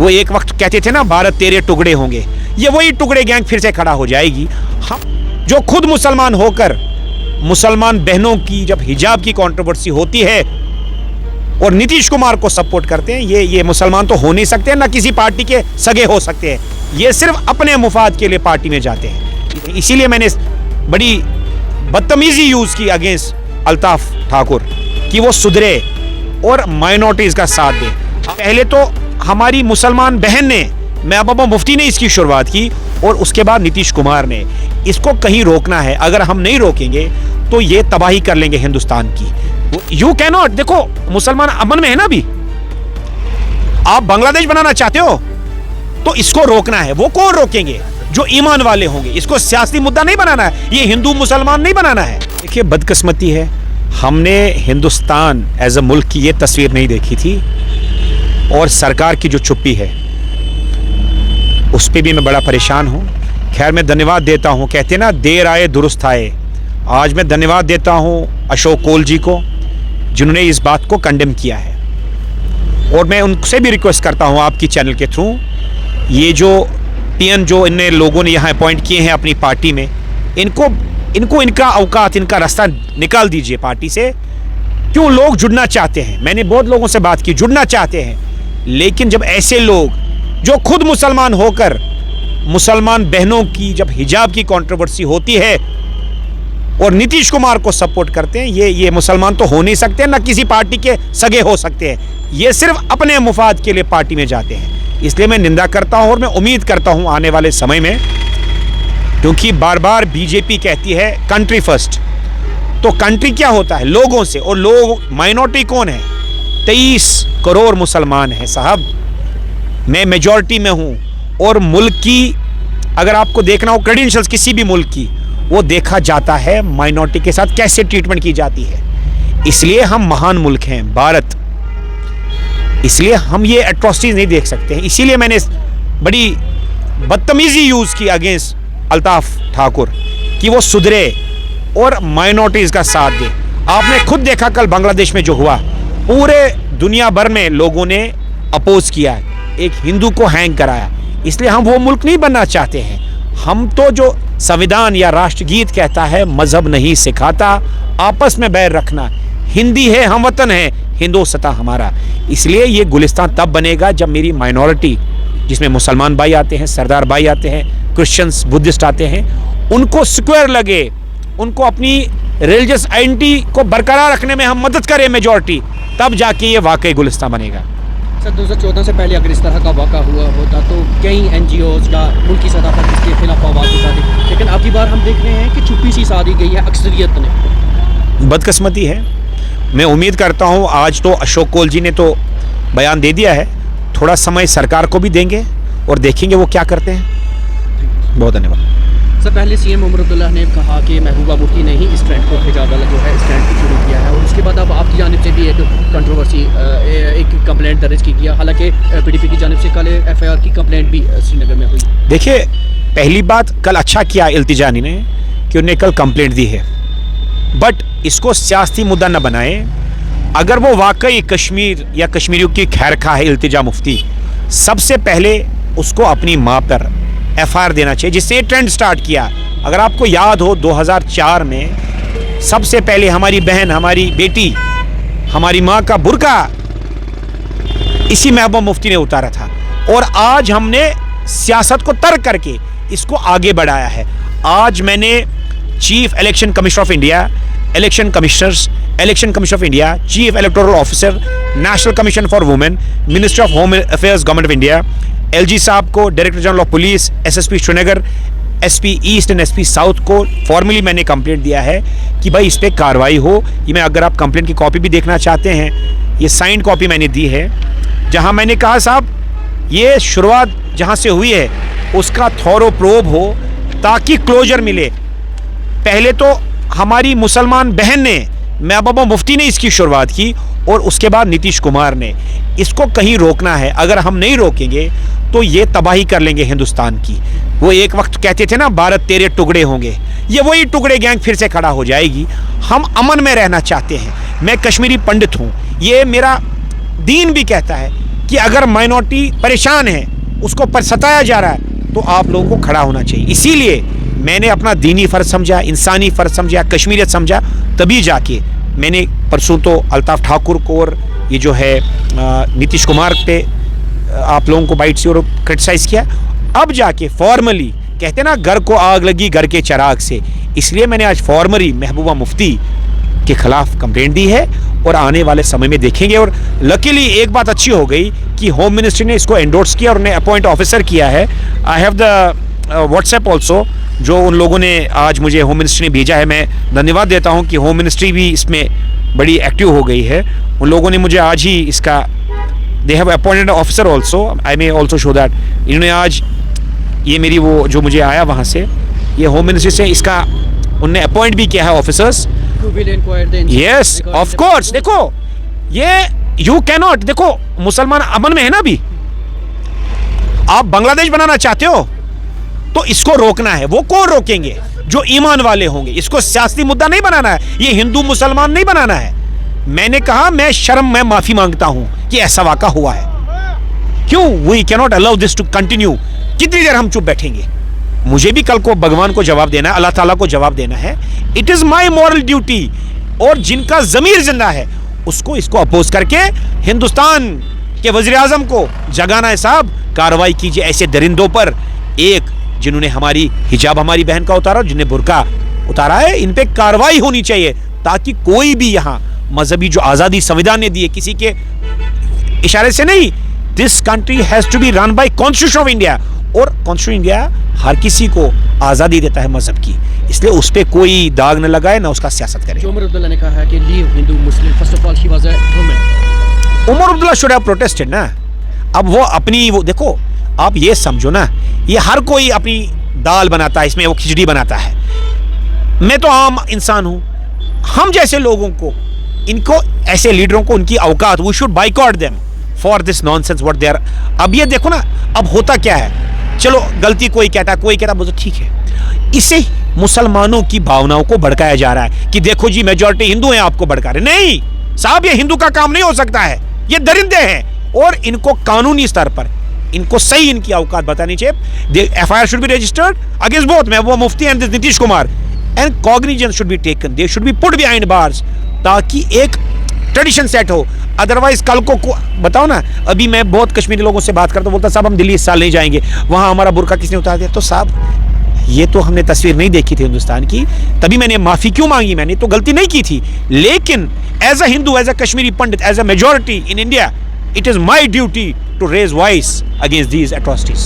वो एक वक्त कहते थे ना, भारत तेरे टुकड़े होंगे, ये वही टुकड़े गैंग फिर से खड़ा हो जाएगी। हम जो खुद मुसलमान होकर मुसलमान बहनों की जब हिजाब की कंट्रोवर्सी होती है और नीतीश कुमार को सपोर्ट करते हैं, ये मुसलमान तो हो नहीं सकते, ना किसी पार्टी के सगे हो सकते हैं, ये सिर्फ अपने मुफाद के लिए पार्टी में जाते हैं। इसीलिए मैंने बड़ी बदतमीजी यूज की अगेंस्ट अल्ताफ ठाकुर कि वो सुधरे और माइनॉरिटीज का साथ दे। पहले तो हमारी मुसलमान बहन ने, महबूबा मुफ्ती ने इसकी शुरुआत की और उसके बाद नीतीश कुमार ने। इसको कहीं रोकना है, अगर हम नहीं रोकेंगे तो ये तबाही कर लेंगे हिंदुस्तान की। यू कैन नॉट, देखो मुसलमान अमन में है ना अभी, आप बांग्लादेश बनाना चाहते हो तो इसको रोकना है। वो कौन रोकेंगे? जो ईमान वाले होंगे। इसको सियासी मुद्दा नहीं बनाना है, ये हिंदू मुसलमान नहीं बनाना है। देखिए बदकिस्मती है, हमने हिंदुस्तान एज अ मुल्क की ये तस्वीर नहीं देखी थी और सरकार की जो चुप्पी है उस पर भी मैं बड़ा परेशान हूँ। खैर मैं धन्यवाद देता हूँ, कहते हैं ना देर आए दुरुस्त आए। आज मैं धन्यवाद देता हूँ अशोक कोल जी को जिन्होंने इस बात को कंडेम किया है, और मैं उनसे भी रिक्वेस्ट करता हूँ आपकी चैनल के थ्रू, ये जो पीएन जो इन लोगों ने यहाँ अपॉइंट किए हैं अपनी पार्टी में, इनको इनका औकात, इनका रास्ता निकाल दीजिए पार्टी से। क्यों? लोग जुड़ना चाहते हैं, मैंने बहुत लोगों से बात की, जुड़ना चाहते हैं, लेकिन जब ऐसे लोग जो खुद मुसलमान होकर मुसलमान बहनों की जब हिजाब की कंट्रोवर्सी होती है और नीतीश कुमार को सपोर्ट करते हैं, ये मुसलमान तो हो नहीं सकते, ना किसी पार्टी के सगे हो सकते हैं, ये सिर्फ अपने मुफाद के लिए पार्टी में जाते हैं। इसलिए मैं निंदा करता हूं और मैं उम्मीद करता हूं आने वाले समय में, क्योंकि बार बार बीजेपी कहती है कंट्री फर्स्ट, तो कंट्री क्या होता है? लोगों से, और लोग माइनॉरिटी कौन है? 23 करोड़ मुसलमान हैं साहब, मैं मेजॉरिटी में हूं। और मुल्क की अगर आपको देखना हो क्रेडेंशियल्स किसी भी मुल्क की, वो देखा जाता है माइनॉरिटी के साथ कैसे ट्रीटमेंट की जाती है। इसलिए हम महान मुल्क हैं भारत, इसलिए हम ये एट्रोसिटीज नहीं देख सकते हैं। इसीलिए मैंने बड़ी बदतमीजी यूज की अगेंस्ट अल्ताफ ठाकुर कि वो सुधरे और माइनॉरिटीज का साथ दे। आपने खुद देखा कल बांग्लादेश में जो हुआ, पूरे दुनिया भर में लोगों ने अपोज किया, एक हिंदू को हैंग कराया। इसलिए हम वो मुल्क नहीं बनना चाहते हैं। हम तो जो संविधान या राष्ट्रगीत कहता है मजहब नहीं सिखाता आपस में बैर रखना, हिंदी है, हम वतन है, हिंदुस्तान हमारा। इसलिए ये गुलिस्तान तब बनेगा जब मेरी माइनॉरिटी, जिसमें मुसलमान भाई आते हैं, सरदार भाई आते हैं, क्रिश्चियंस, बुद्धिस्ट आते हैं, उनको स्क्वायर लगे, उनको अपनी रिलीजियस आइडेंटिटी को बरकरार रखने में हम मदद करें मेजॉरिटी, तब जाके ये वाकई गुलिस्तान बनेगा। सर 2014 से पहले अगर इस तरह का वाक़ा हुआ होता तो कई NGOs का मुल्क की सतह पर इसके खिलाफ आवाज़ उठाती, लेकिन अब की बार हम देख रहे हैं कि चुप्पी सी साधी गई है अक्सरियत ने। बदकिस्मती है। मैं उम्मीद करता हूँ आज तो अशोक कोल जी ने तो बयान दे दिया है, थोड़ा समय सरकार को भी देंगे और देखेंगे वो क्या करते हैं। बहुत धन्यवाद। सर पहले CM उमर अब्दुल्ला ने कहा कि महबूबा मुफ्ती ने ही इस ट्रेंड को हिजाब वाला जो है इस ट्रेंड को शुरू किया है, और उसके बाद अब आपकी जानिब से भी एक कंट्रोवर्सी, एक कंप्लेंट दर्ज की गया। हालांकि PDP की जानिब से कल FIR की कंप्लेंट भी श्रीनगर में हुई। देखिए पहली बात, कल अच्छा किया इल्तिजानी ने कि उन्हें कल कंप्लेंट दी है, बट इसको सियासी मुद्दा न बनाए। अगर वो वाकई कश्मीर या कश्मीरियों की खैर खा है इल्तिजा मुफ्ती, सबसे पहले उसको अपनी माँ पर FIR देना चाहिए, जिससे ये ट्रेंड स्टार्ट किया। अगर आपको याद हो 2004 में सबसे पहले हमारी बहन, हमारी बेटी, हमारी माँ का बुर्का इसी महबूबा मुफ्ती ने उतारा था, और आज हमने सियासत को तर्क करके इसको आगे बढ़ाया है। आज मैंने chief election commissioner of India, election commissioners, election commissioner of India, chief electoral officer, national commission for women, minister of home affairs government of India, LG साहब को, director general of police, SSP Srinagar, SP east and SP south को formally मैंने complaint दिया है कि भाई इस पर कार्रवाई हो। ये मैं, अगर आप कंप्लेंट की कॉपी भी देखना चाहते हैं, ये साइंड कॉपी मैंने दी है, जहां मैंने कहा साहब ये शुरुआत जहां से हुई है उसका थॉरो प्रोब हो ताकि क्लोजर मिले। पहले तो हमारी मुसलमान बहन ने, महबूबा मुफ्ती ने इसकी शुरुआत की, और उसके बाद नीतीश कुमार ने। इसको कहीं रोकना है, अगर हम नहीं रोकेंगे तो ये तबाही कर लेंगे हिंदुस्तान की। वो एक वक्त कहते थे ना भारत तेरे टुकड़े होंगे, ये वही टुकड़े गैंग फिर से खड़ा हो जाएगी। हम अमन में रहना चाहते हैं। मैं कश्मीरी पंडित हूँ, ये मेरा दीन भी कहता है कि अगर माइनॉरिटी परेशान है, उसको पर सताया जा रहा है, तो आप लोगों को खड़ा होना चाहिए। इसीलिए मैंने अपना दीनी फ़र्ज समझा, इंसानी फ़र्ज समझा, कश्मीरियत समझा, तभी जाके मैंने परसों तो अल्ताफ़ ठाकुर को और ये जो है नीतीश कुमार पे आप लोगों को बाइट से और क्रिटिसाइज़ किया। अब जाके फॉर्मली कहते ना, घर को आग लगी घर के चिराग से, इसलिए मैंने आज फॉर्मली महबूबा मुफ्ती के खिलाफ कंप्लेंट दी है और आने वाले समय में देखेंगे। और लकीली एक बात अच्छी हो गई कि होम मिनिस्ट्री ने इसको एंडोर्स किया और उन्हें अपॉइंट ऑफिसर किया है। I have the WhatsApp also, जो उन लोगों ने आज मुझे होम मिनिस्ट्री ने भेजा है। मैं धन्यवाद देता हूँ कि होम मिनिस्ट्री भी इसमें बड़ी एक्टिव हो गई है। उन लोगों ने मुझे आज ही इसका, they have appointed officer also, I may also show that, इन्होंने आज ये मेरी वो जो मुझे आया वहाँ से, ये होम मिनिस्ट्री से इसका उनने अपॉइंट भी किया है ऑफिसर्स। Yes of course. देखो ये यू कैनॉट, देखो मुसलमान अमन में है ना, अभी आप बांग्लादेश बनाना चाहते हो तो इसको रोकना है। वो कौन रोकेंगे? जो ईमान वाले होंगे। इसको सियासी मुद्दा नहीं बनाना है, ये हिंदू मुसलमान नहीं बनाना है। मैंने कहा मैं माफी मांगता हूं कि ऐसा वाक़ा हुआ है। क्यों? We cannot allow this to continue. कितनी देर हम चुप बैठेंगे? मुझे भी कल को भगवान को जवाब देना है, अल्लाह ताला को जवाब देना है। It is my moral duty. और जिनका जमीर जिंदा है उसको इसको अपोज करके हिंदुस्तान के वजीर आजम को जगाना है। साहब कार्रवाई कीजिए ऐसे दरिंदों पर, एक जिन्होंने हमारी हिजाब हमारी बहन का उतारा, जिन्होंने बुर्का उतारा है, इन पे कार्रवाई होनी चाहिए, ताकि कोई भी यहाँ मजहबी जो आज़ादी संविधान ने दी है, किसी के इशारे से नहीं। This country has to be run by constitution of India, और कॉन्स्टिट्यूशन इंडिया हर किसी को आज़ादी देता है मजहब की, इसलिए उस पर कोई दाग न लगाए, ना उसका सियासत करे। उमर अब्दुल्ला ने कहा है कि leave Hindu Muslim, first of all she was a woman. Omar Abdullah should have protested ना। अब वो अपनी, वो देखो, आप ये समझो ना, ये हर कोई अपनी दाल बनाता है, इसमें वो खिचड़ी बनाता है। मैं तो आम इंसान हूं, हम जैसे लोगों को, इनको ऐसे लीडरों को उनकी औकात, we should boycott them for this nonsense what they are. अब ये देखो ना, अब होता क्या है, चलो गलती कोई कहता बोलते ठीक है, इससे मुसलमानों की भावनाओं को भड़काया जा रहा है कि देखो जी मेजॉरिटी हिंदू हैं, आपको भड़का रहे। नहीं साहब, ये हिंदू का काम नहीं हो सकता है, ये दरिंदे हैं, और इनको कानूनी स्तर पर इनको सही इनकी औकात बतानी चाहिए। FIR should be registered against both Mehbooba Mufti and Nitish Kumar, and cognizance should be taken, they should be put behind bars, ताकि एक ट्रेडिशन सेट हो। अदरवाइज कल को बताओ ना, अभी मैं बहुत कश्मीरी लोगों से बात करता हूँ, बोलता साहब हम दिल्ली इस साल नहीं जाएंगे, वहाँ हमारा बुर्का किसने उतार दिया। तो साहब ये तो हमने तस्वीर नहीं देखी थी हिंदुस्तान की, तभी मैंने माफ़ी क्यों मांगी? मैंने तो गलती नहीं की थी, लेकिन as a Hindu, as a Kashmiri Pandit, as a majority in India, it is my duty to raise voice against these atrocities.